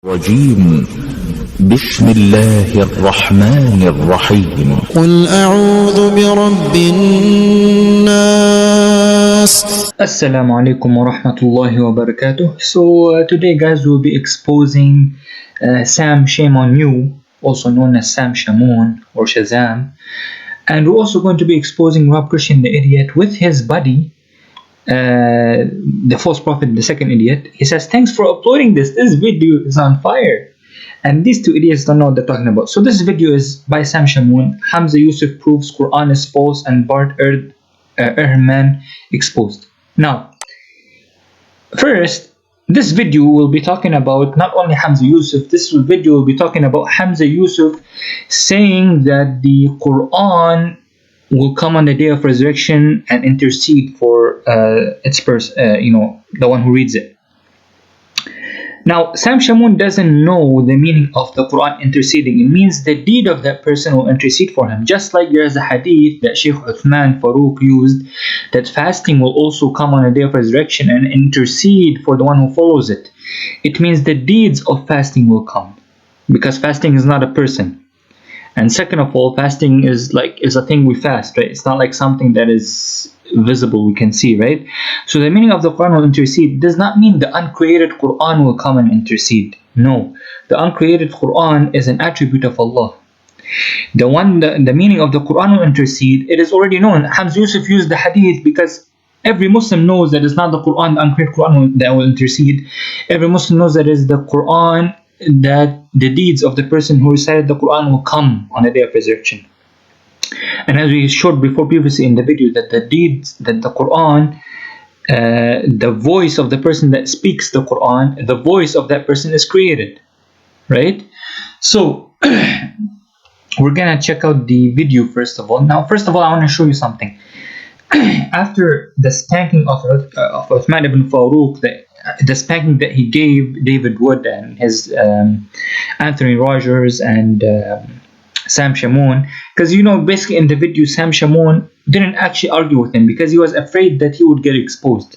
الرجيم بسم الله الرحمن الرحيم قل أعوذ برب الناس. Assalamu alaikum wa rahmatullahi wa barakatuh. So today guys we'll be exposing Sam Shame on You, also known as Sam Shamoun or Shazam, and we're also going to be exposing Rob Christian the idiot with his buddy, the false prophet, the second idiot. He says, thanks for uploading this video is on fire. And these two idiots don't know what they're talking about. So this video is by Sam Shamoun. Hamza Yusuf proves Quran is false and Bart Ehrman exposed. Now, first, this video will be talking about not only Hamza Yusuf, this video will be talking about Hamza Yusuf saying that the Quran will come on the day of resurrection and intercede for its person, the one who reads it. Now, Sam Shamoun doesn't know the meaning of the Quran interceding. It means the deed of that person will intercede for him. Just like there's a hadith that Sheikh Uthman Farooq used, that fasting will also come on a day of resurrection and intercede for the one who follows it. It means the deeds of fasting will come, because fasting is not a person. And second of all, fasting is a thing we fast, right? It's not like something that is visible, we can see, right? So the meaning of the Quran will intercede does not mean the uncreated Quran will come and intercede. No, the uncreated Quran is an attribute of Allah. The meaning of the Quran will intercede, it is already known. Hamza Yusuf used the hadith because every Muslim knows that it's not the Quran, the uncreated Quran that will intercede. Every Muslim knows that it's the Quran, that the deeds of the person who recited the Quran will come on the day of resurrection. And as we showed before previously in the video, that the deeds, that the Quran, the voice of the person that speaks the Quran, the voice of that person is created, right? So we're gonna check out the video first of all. Now, first of all, I want to show you something. After the spanking of Uthman Ibn Farooq, the spanking that he gave David Wood and his Anthony Rogers and Sam Shamoun, because basically in the video Sam Shamoun didn't actually argue with him because he was afraid that he would get exposed.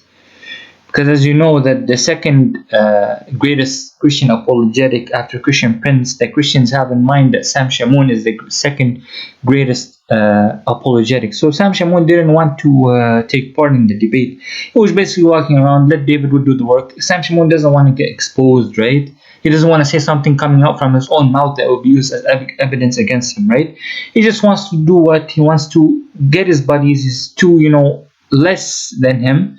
Because as you know, that the second greatest Christian apologetic after Christian Prince, that Christians have in mind that Sam Shamoun is the second greatest apologetic. So Sam Shamoun didn't want to take part in the debate. He was basically walking around, let David Wood do the work. Sam Shamoun doesn't want to get exposed, right? He doesn't want to say something coming out from his own mouth that will be used as evidence against him, right? He just wants to do what he wants to, get his buddies, his two, less than him,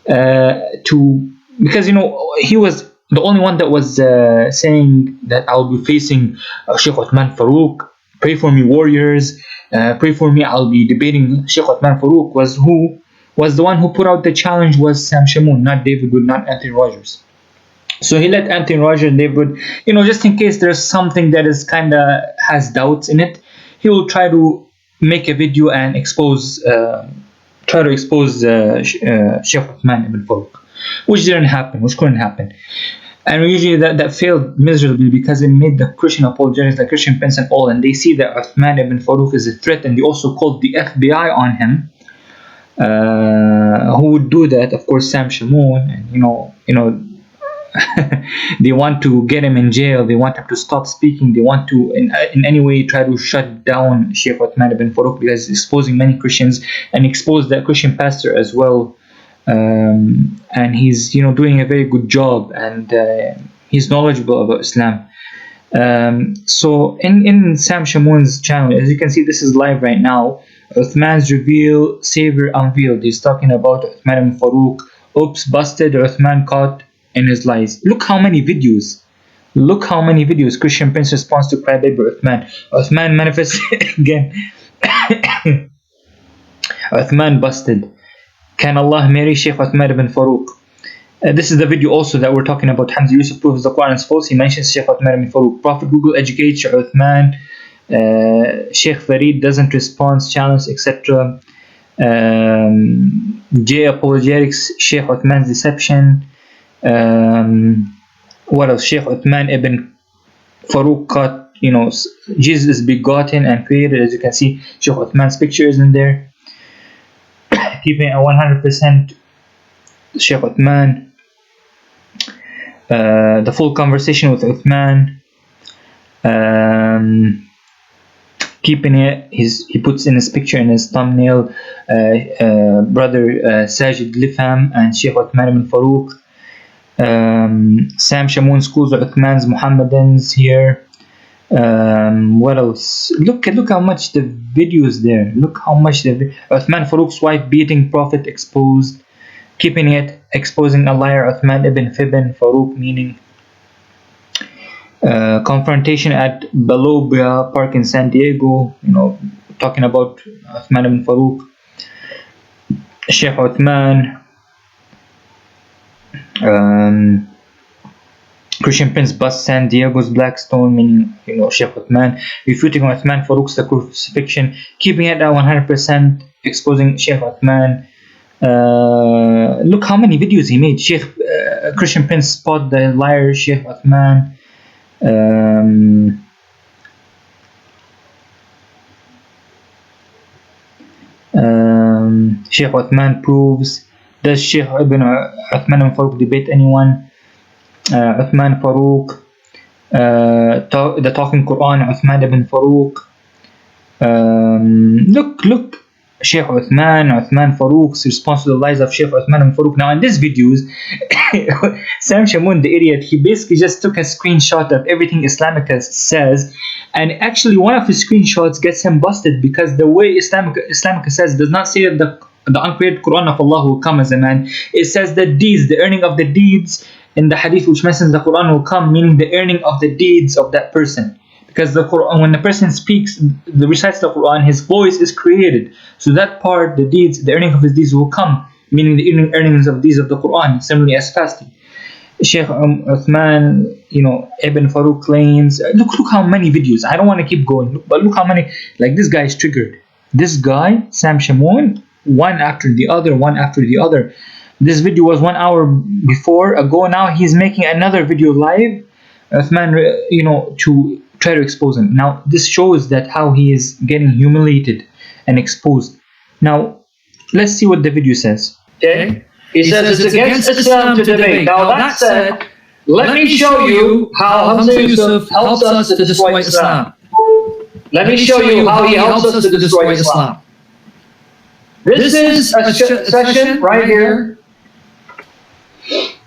because he was the only one that was saying that I'll be facing Sheikh Uthman Farooq. Pray for me, warriors. Pray for me. I'll be debating Sheikh Uthman Farooq. Was the one who put out the challenge was Sam Shamoun, not David Wood, not Anthony Rogers. So he let Anthony Rogers and David Wood, just in case there's something that is has doubts in it, he will try to make a video and try to expose Sheikh Uthman Ibn Farooq, which couldn't happen. And usually that failed miserably because it made the Christian apologetics, the Christian Prince and all, and they see that Uthman Ibn Farooq is a threat, and they also called the FBI on him. Who would do that? Of course, Sam Shamoun, and they want to get him in jail. They want him to stop speaking. They want to, in any way, try to shut down Sheikh Uthman Ibn Farooq because he's exposing many Christians and exposed that Christian pastor as well. And he's, doing a very good job, and he's knowledgeable about Islam. So in Sam Shamoun's channel, as you can see, this is live right now. Uthman's reveal, Savior unveiled. He's talking about Uthman Ibn Farooq. Oops, busted. Uthman caught in his lies. Look how many videos. Christian Prince responds to crybaby Uthman. Uthman manifests again. Uthman busted. Can Allah marry Sheikh Uthman Ibn Farooq? This is the video also that we're talking about. Hamza Yusuf proves the Quran is false. He mentions Sheikh Uthman Ibn Farooq. Prophet Google educates Sheikh Uthman. Sheikh Farid doesn't respond, challenge, etc. J apologetics, Sheikh Uthman's deception. What else? Sheikh Uthman Ibn Farooq caught, Jesus is begotten and created. As you can see, Sheikh Uthman's picture is in there. Keeping a 100% Sheikh Uthman. the full conversation with Uthman. Keeping it, he puts in his picture in his thumbnail, brother Sajid Lifham and Sheikh Uthman Ibn Farooq. Sam Shamoun schools of Uthman's Mohammedans here. What else? Look how much the videos there. Look how much the Uthman Farooq's wife beating Prophet exposed. Keeping it, exposing a liar, Uthman Ibn Farooq, meaning confrontation at Balobia Park in San Diego, talking about Uthman Ibn Farooq. Sheikh Uthman, Christian Prince bust San Diego's Blackstone, meaning Sheikh Uthman. Refuting Uthman Farooq's the crucifixion, keeping it at 100%, exposing Sheikh Uthman. Look how many videos he made. Christian Prince spot the liar Sheikh Uthman. Sheikh Uthman proves. Does Sheikh Uthman Ibn Farooq debate anyone? Uthman Farooq, the talking Quran, Uthman Ibn Farooq. Look, Sheikh Uthman Farooq's response to the lies of Sheikh Uthman Ibn Farooq. Now in these videos, Sam Shamoun, the idiot, he basically just took a screenshot of everything Islamica says, and actually one of his screenshots gets him busted, because the way Islamica says does not say that the uncreated Quran of Allah will come as a man. It says that the earning of the deeds in the Hadith which mentions the Quran will come, meaning the earning of the deeds of that person. Because the Quran, when the person speaks, recites the Quran, his voice is created. So that part, the deeds, the earning of his deeds will come, meaning the earnings of deeds of the Quran, similarly as fasting. Sheikh Uthman, Ibn Farooq claims. Look how many videos. I don't want to keep going, but look how many. Like, this guy is triggered. This guy, Sam Shamoun, one after the other. This video was 1 hour ago. Now he's making another video live, Uthman, to try to expose him. Now this shows that how he is getting humiliated and exposed. Now let's see what the video says. Okay, he says it's against Islam to debate. Now that said, let me show you how Hamza Yusuf helps us to destroy Islam. Let me show you how he helps us to destroy Islam. This is a section right here.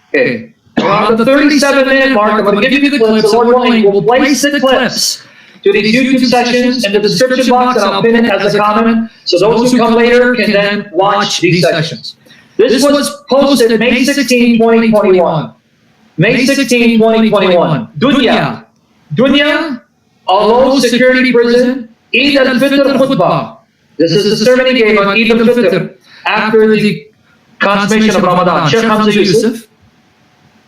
Okay. Around the 37-minute mark, I'm going to give you the clips, and we'll place the clips to these YouTube sessions in the description box, and I'll pin it as a comment, so those who come later can then watch these sessions. This was posted May 16, 2021. May 16, 2021. Dunya, a low security prison, Eid al-Fitr khutbah. This is the sermon he gave on Eid al-Fitr after the consummation of Ramadan. Sheikh Hamza Yusuf.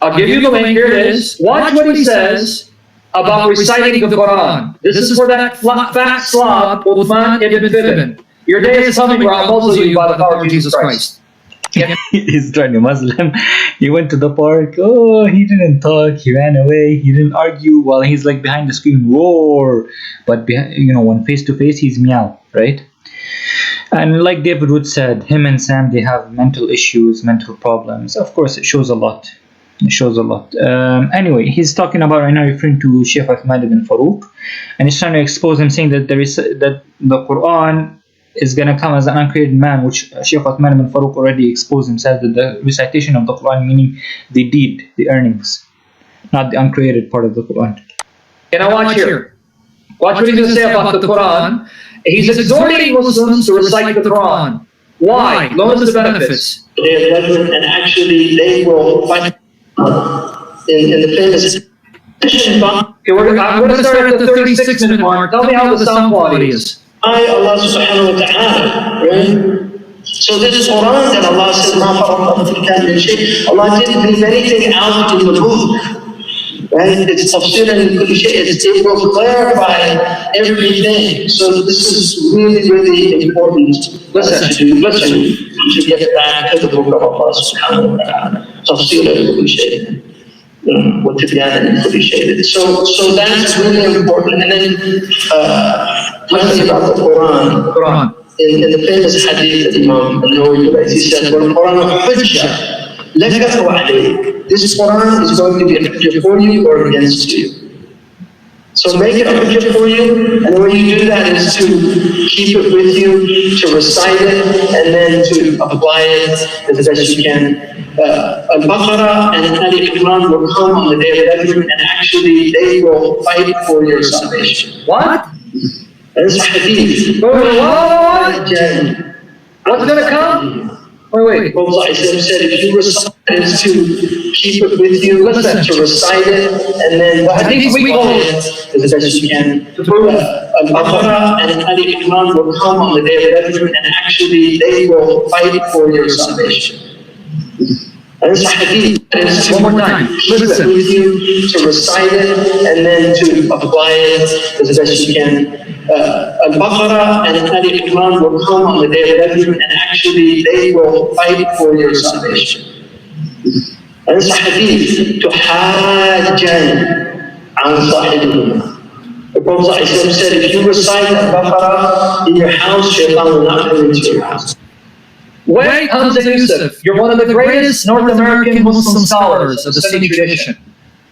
I'll give you the link. Here it is. Watch what he says about reciting the Quran. This is for that fat slob, Uthman Ibn. Your day is coming where I'll muzzle you by the power of Jesus Christ. He's trying to Muslim. He went to the park. Oh, he didn't talk. He ran away. He didn't argue. While he's like behind the screen, roar. But when face to face, he's meow, right? And like David Wood said, him and Sam, they have mental issues, mental problems. Of course, it shows a lot. Anyway, he's talking about right now, referring to Sheikh Uthman Ibn Farooq, and he's trying to expose him, saying that that the Quran is going to come as an uncreated man, which Sheikh Uthman Ibn Farooq already exposed himself, that the recitation of the Quran, meaning the deed, the earnings, not the uncreated part of the Quran. And I watch here. Watch what he's going to say about the Quran. He's exhorting Muslims to recite the Quran. Why? Notice the benefits. And actually they will find in the famous. Okay, I'm going to start at the 36-minute mark. Tell me how the sound quality is. Allah subhanahu wa ta'ala, right? So this is Quran that Allah says, Allah didn't leave anything out in the book. Right? It's tafsir and it will clarify everything. So this is really, really important. Listen to get back to the book of Allah subhanahu wa ta'ala. Tafsir and So that's really important. And then talking about the Quran. In the famous Hadith that Imam Nawawi, he said, "Well, Quran Hijab." لك وعليك. This Quran is going to be a hujjah for you or against you. So make it a hujjah for you, and the way you do that is to keep it with you, to recite it, and then to apply it as best you can. Al-Baqarah and Ali Imran will come on the day of judgment, and actually they will fight for your salvation. What? That's hadith. What? What's going to come? Wait. Prophet said if you recite it to keep it with you, to recite it, and then Hadith we call it. as best you can. Al-Baqarah and Ali Imran will come on the day of judgment, and actually they will fight for your salvation. And this hadith is One more time. keep it with you, to recite it, and then to apply it as best you can. Al-Baqarah and Ali Imran will come on the day of judgment, and actually they will fight for your salvation. And this hadith تحاجا عن صاحبهما. The Prophet said, if you recite Al-Baqarah in your house, Shaitan will not come into your house. Wait, Hamza Yusuf, you're one of the greatest North American Muslim scholars of the Sunni tradition.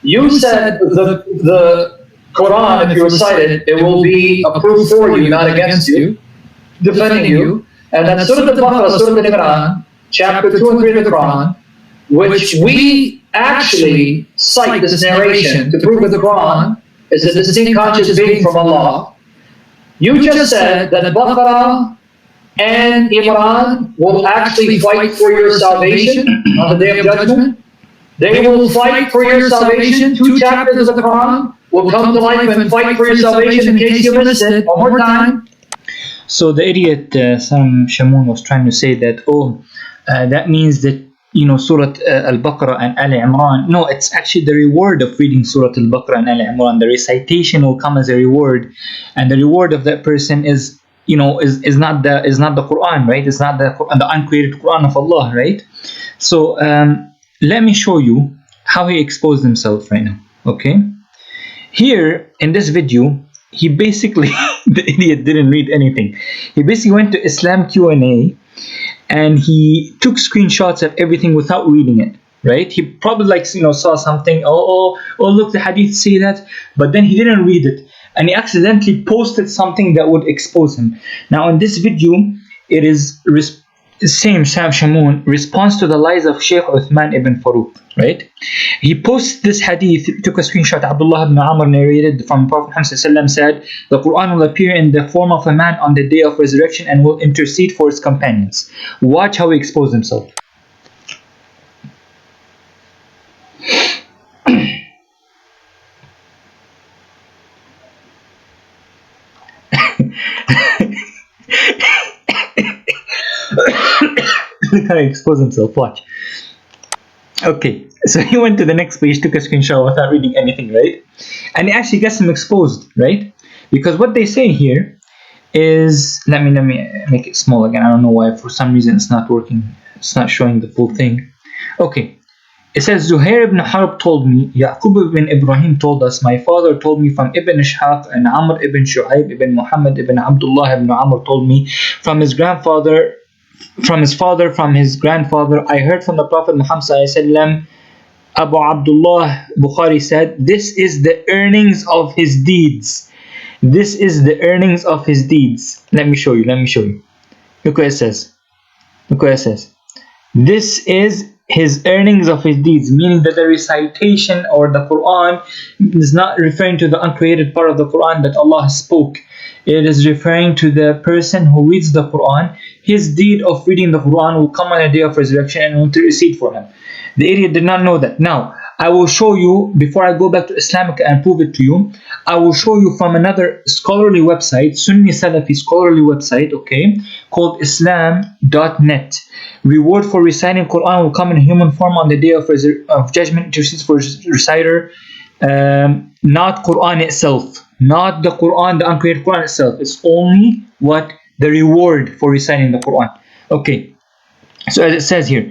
You said the Quran, if you recite it, it will be approved for you, not against you, defending you. And then Surah Al-Baqarah, Surah Al-Imran, chapter 2 and 3 of the Quran, which we actually cite this narration to prove that the Quran is a distinct conscious being from Allah. You just said that Baqarah and Imran will actually fight for your salvation on the day of judgment. They will fight for your salvation. 2 chapters of the Quran will come to life and fight for your salvation. In case you missed it, one more time. So the idiot Shamoun was trying to say that, that means that, Surah Al-Baqarah and Ali Imran. No, it's actually the reward of reading Surah Al-Baqarah and Ali Imran. The recitation will come as a reward, and the reward of that person is not the Quran, right? It's not the uncreated Quran of Allah, right? So let me show you how he exposed himself right now. Okay, here in this video, he basically the idiot didn't read anything. He basically went to Islam Q&A and he took screenshots of everything without reading it. Right? He probably saw something. Oh, look, the hadith say that, but then he didn't read it. And he accidentally posted something that would expose him. Now in this video, it is Sam Shamoun response to the lies of Sheikh Uthman Ibn Farooq, right? He posted this hadith, took a screenshot. Abdullah ibn Amr narrated from Prophet Muhammad said, the Quran will appear in the form of a man on the day of resurrection and will intercede for his companions. Watch how he exposed himself. Look how he exposed himself, watch. Okay, so he went to the next page, took a screenshot without reading anything, right? And he actually gets him exposed, right? Because what they say here is, let me make it small again. I don't know why, for some reason it's not working. It's not showing the full thing. Okay, it says, Zuhair ibn Harb told me, Yaqub ibn Ibrahim told us, my father told me from Ibn Ishaq, and Amr ibn Shu'aib ibn Muhammad ibn Abdullah ibn Amr told me from his grandfather, from his father, from his grandfather. I heard from the Prophet Muhammad ﷺ, Abu Abdullah Bukhari said, this is the earnings of his deeds. This is the earnings of his deeds. Let me show you. Look what it says. This is his earnings of his deeds, meaning that the recitation or the Quran is not referring to the uncreated part of the Quran that Allah spoke. It is referring to the person who reads the Quran. His deed of reading the Quran will come on a day of resurrection and will intercede for him. The idiot did not know that. Now, I will show you, before I go back to Islamic and prove it to you, I will show you from another scholarly website, Sunni Salafi scholarly website, okay, called Islam.net. Reward for reciting Quran will come in human form on the day of judgment, intercedes for reciter, not Quran itself. Not the Quran, the uncreated Quran itself. It's only what? The reward for reciting the Quran. Okay, so as it says here,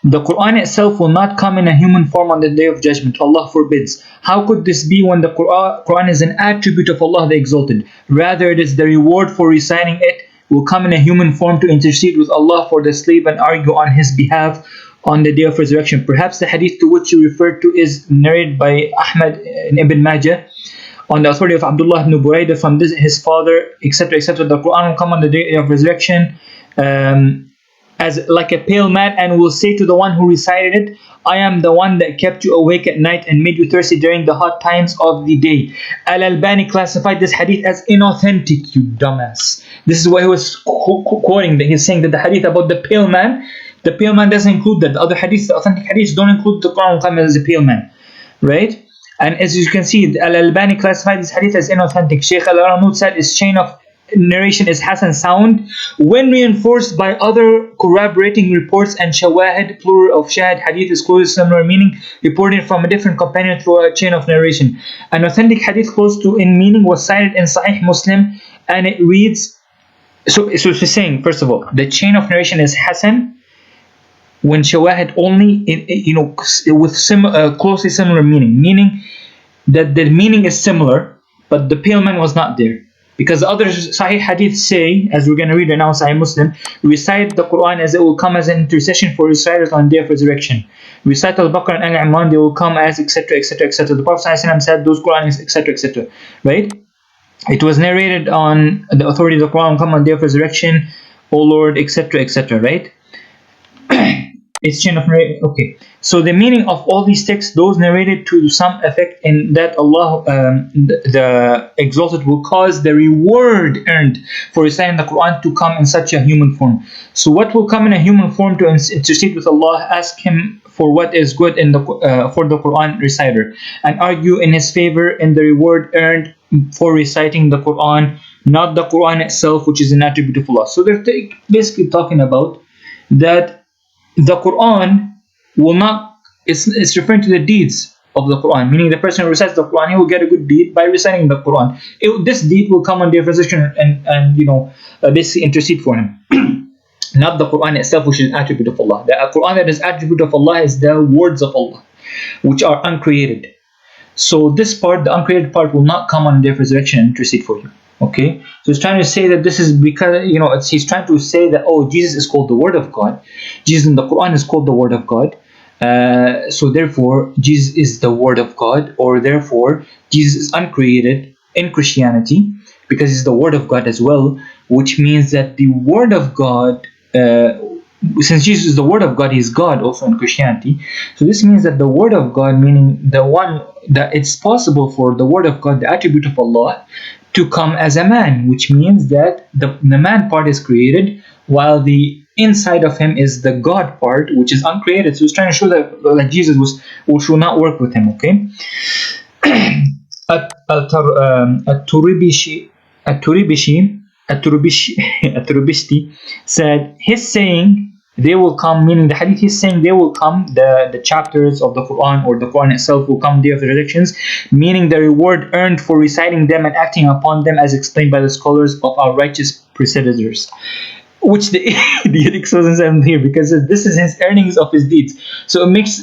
the Quran itself will not come in a human form on the day of judgment. Allah forbids. How could this be when the Quran is an attribute of Allah the Exalted? Rather, it is the reward for reciting it will come in a human form to intercede with Allah for the slave and argue on his behalf. on the day of resurrection. Perhaps the hadith to which you referred to is narrated by Ahmad in Ibn Majah on the authority of Abdullah ibn Buraidah from his father, etc., etc. The Quran will come on the day of resurrection as like a pale man, and will say to the one who recited it, I am the one that kept you awake at night and made you thirsty during the hot times of the day. Al-Albani classified this hadith as inauthentic, you dumbass. This is what he was quoting, that he's saying that the hadith about the pale man doesn't include that. The other hadiths, the authentic hadiths, don't include the Quran will come as a pale man, right? And as you can see, Al-Albani classified this hadith as inauthentic. Sheikh Al-Arnaud said its chain of narration is Hasan sound when reinforced by other corroborating reports, and shawahid, plural of shahid, hadith is close to similar meaning, reported from a different companion through a chain of narration. An authentic hadith close to in meaning was cited in Sahih Muslim, and it reads, so it's saying, first of all, the chain of narration is Hasan when shawahid only, with closely similar meaning that the meaning is similar, but the pale man was not there. Because other Sahih Hadith say, as we're going to read right now, Sahih Muslim, recite the Quran as it will come as an intercession for reciters on the day of resurrection. Recite Al-Baqarah and Al-Imran, they will come as etc., etc., etc. The Prophet ﷺ said those Quran is etc., etc. Right? It was narrated on the authority of the Quran will come on the day of resurrection, O Lord, etc., etc. Right? It's chain of narration. Okay. So the meaning of all these texts, those narrated to some effect in that Allah, the Exalted, will cause the reward earned for reciting the Quran to come in such a human form. So what will come in a human form to intercede with Allah, ask Him for what is good in the for the Quran reciter, and argue in His favor in the reward earned for reciting the Quran, not the Quran itself, which is an attribute of Allah. So they're basically talking about that the Quran will not, it's referring to the deeds of the Quran, meaning the person who recites the Quran, he will get a good deed by reciting the Quran. This deed will come on the day of resurrection and basically intercede for him. Not the Quran itself, which is an attribute of Allah. The Quran that is attribute of Allah is the words of Allah, which are uncreated. So this part, the uncreated part, will not come on the day of resurrection and intercede for you. Okay, so he's trying to say that this is because, he's trying to say that, Jesus is called the Word of God. Jesus in the Quran is called the Word of God. So therefore, Jesus is the Word of God, or therefore, Jesus is uncreated in Christianity because he's the Word of God as well, which means that the Word of God, since Jesus is the Word of God, he's God also in Christianity. So this means that the Word of God, meaning the one that it's possible for the Word of God, the attribute of Allah, to come as a man, which means that the man part is created while the inside of him is the God part, which is uncreated. So he's trying to show that like Jesus will not work with him. Okay. At-Turubishti said his saying they will come, meaning the hadith he's saying they will come, the chapters of the Quran or the Quran itself will come day of the resurrections, meaning the reward earned for reciting them and acting upon them as explained by the scholars of our righteous predecessors, which the idiot exposed here because this is his earnings of his deeds. So it makes,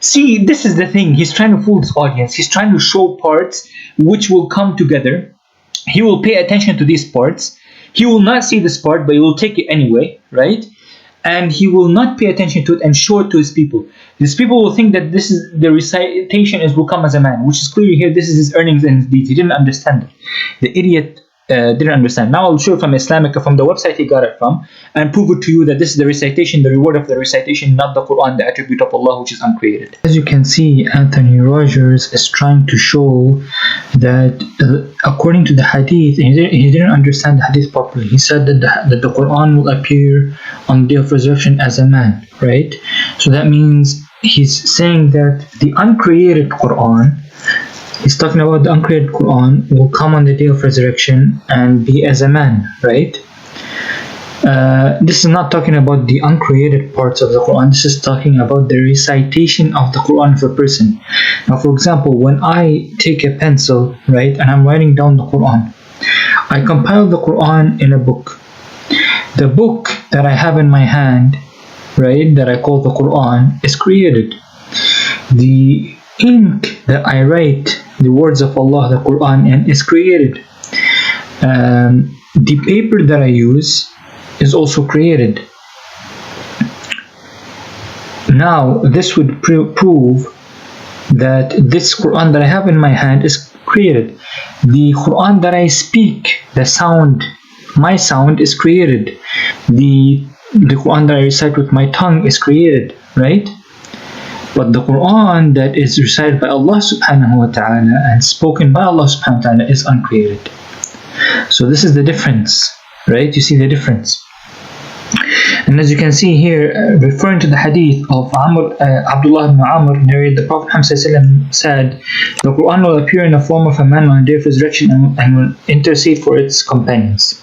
see, this is the thing, he's trying to fool his audience. He's trying to show parts which will come together. He will pay attention to these parts. He will not see this part, but he will take it anyway, right? And he will not pay attention to it and show it to his people. His people will think that this is the recitation will come as a man, which is clearly here. This is his earnings and his deeds. He didn't understand it. The idiot didn't understand. Now I'll show it from Islamica, from the website he got it from, and prove it to you that this is the recitation, the reward of the recitation, not the Quran, the attribute of Allah, which is uncreated. As you can see, Anthony Rogers is trying to show that according to the hadith, he didn't understand the hadith properly. He said that the Quran will appear on the day of resurrection as a man, right? So that means he's saying that the uncreated Quran, he's talking about the uncreated Quran, will come on the day of resurrection and be as a man, right? This is not talking about the uncreated parts of the Quran. This is talking about the recitation of the Quran of a person. Now, for example, when I take a pencil, right, and I'm writing down the Quran, I compile the Quran in a book. The book that I have in my hand, right, that I call the Quran, is created. The ink that I write the words of Allah, the Quran, and is created. The paper that I use is also created. Now, this would prove that this Quran that I have in my hand is created. The Quran that I speak, the sound, my sound is created. The Quran that I recite with my tongue is created, right? But the Quran that is recited by Allah subhanahu wa ta'ala and spoken by Allah subhanahu wa ta'ala is uncreated. So this is the difference, right? You see the difference. And as you can see here, referring to the hadith of Abdullah ibn Amr narrated, the Prophet Muhammad said, the Quran will appear in the form of a man on the day of resurrection and will intercede for its companions.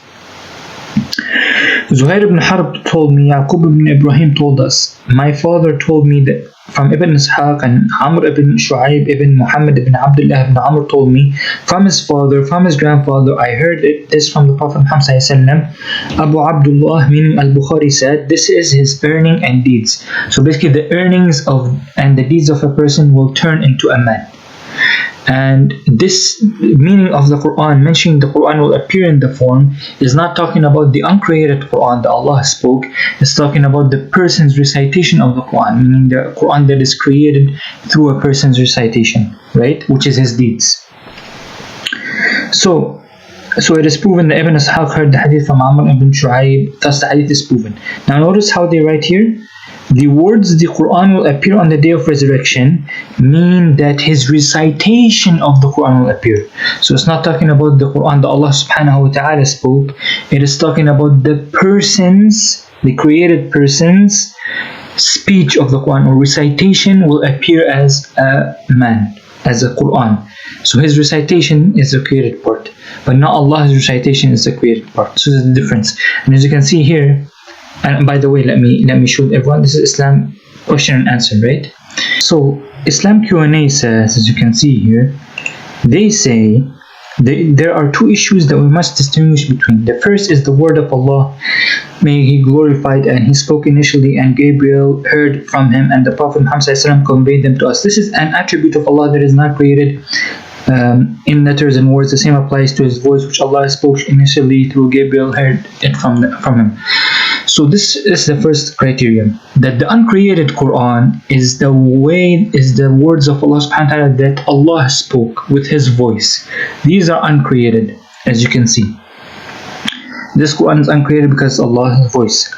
Zuhair ibn Harb told me, Yaqub ibn Ibrahim told us, my father told me that from Ibn Ishaq, and Amr ibn Shu'aib ibn Mohammed ibn Abdullah ibn Amr told me from his father, from his grandfather, I heard this from the Prophet Muhammad. Abu Abdullah, meaning Al-Bukhari, said, this is his earning and deeds. So basically the earnings of and the deeds of a person will turn into a man. And this meaning of the Quran, mentioning the Quran will appear in the form, is not talking about the uncreated Quran that Allah spoke. It's talking about the person's recitation of the Quran, meaning the Quran that is created through a person's recitation, right? Which is his deeds. So it is proven that Ibn Ishaq heard the hadith from Amr ibn Shu'aib, thus the hadith is proven. Now notice how they write here. The words the Quran will appear on the day of resurrection mean that his recitation of the Quran will appear. So it's not talking about the Quran that Allah subhanahu wa ta'ala spoke. It is talking about the person's, the created person's speech of the Quran or recitation will appear as a man, as a Quran. So his recitation is the created part, but not Allah's recitation is the created part. So there's a difference. And as you can see here, and by the way, let me show everyone, this is Islam question and answer, right? So Islam Q&A says, as you can see here, they say there are two issues that we must distinguish between. The first is the word of Allah, may He glorified, and He spoke initially and Gabriel heard from Him and the Prophet Muhammad conveyed them to us. This is an attribute of Allah that is not created in letters and words. The same applies to His voice, which Allah spoke initially through Gabriel, heard it from Him. So this is the first criterion, that the uncreated Quran is the words of Allah subhanahu wa ta'ala that Allah spoke with His voice. These are uncreated, as you can see. This Quran is uncreated because Allah's voice.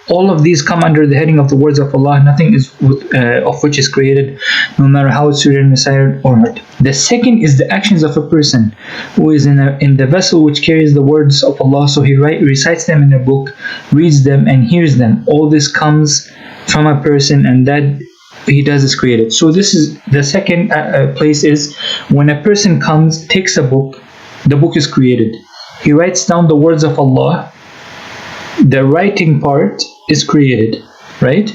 All of these come under the heading of the words of Allah. Nothing is of which is created, no matter how it's written, recited, or not. The second is the actions of a person who is in the vessel which carries the words of Allah. So he recites them in a book, reads them, and hears them. All this comes from a person, and that he does is created. So this is the second place, is when a person comes, takes a book, the book is created. He writes down the words of Allah. The writing part is created, right?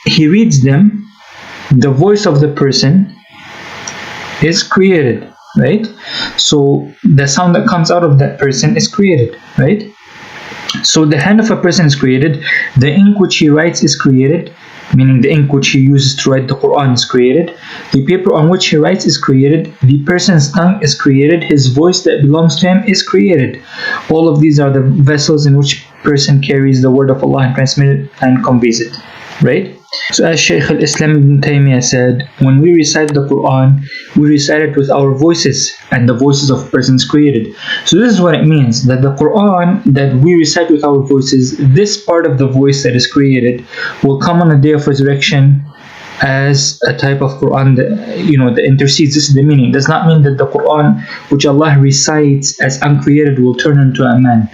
He reads them. The voice of the person is created, right? So the sound that comes out of that person is created, right? So the hand of a person is created. The ink which he writes is created, meaning the ink which he uses to write the Quran is created. The paper on which he writes is created. The person's tongue is created. His voice that belongs to him is created. All of these are the vessels in which person carries the word of Allah and transmits it and conveys it, right? So as Shaykh al-Islam Ibn Taymiyyah said, when we recite the Quran, we recite it with our voices and the voices of persons created. So this is what it means, that the Quran that we recite with our voices, this part of the voice that is created will come on the day of resurrection as a type of Quran that, that intercedes. This is the meaning. It does not mean that the Quran which Allah recites as uncreated will turn into a man.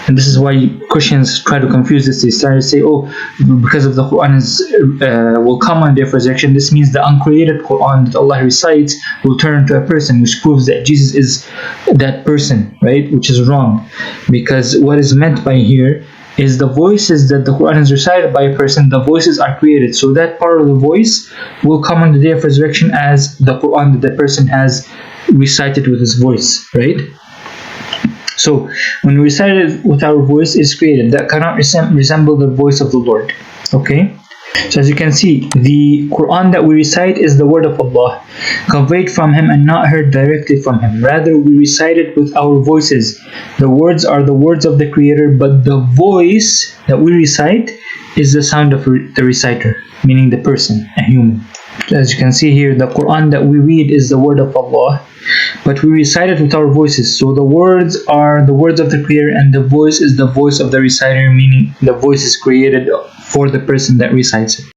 And this is why Christians try to confuse this. They start to say, oh, because of the Quran will come on the day of resurrection, this means the uncreated Quran that Allah recites will turn into a person, which proves that Jesus is that person, right? Which is wrong. Because what is meant by here is the voices that the Quran is recited by a person, the voices are created. So that part of the voice will come on the day of resurrection as the Quran that the person has recited with his voice, right? So when we recite it with our voice, is created. That cannot resemble the voice of the Lord. Okay? So as you can see, the Quran that we recite is the word of Allah, conveyed from Him and not heard directly from Him. Rather, we recite it with our voices. The words are the words of the Creator, but the voice that we recite is the sound of the reciter, meaning the person, a human. As you can see here, the Quran that we read is the word of Allah, but we recite it with our voices. So the words are the words of the Creator, and the voice is the voice of the reciter, meaning the voice is created for the person that recites it.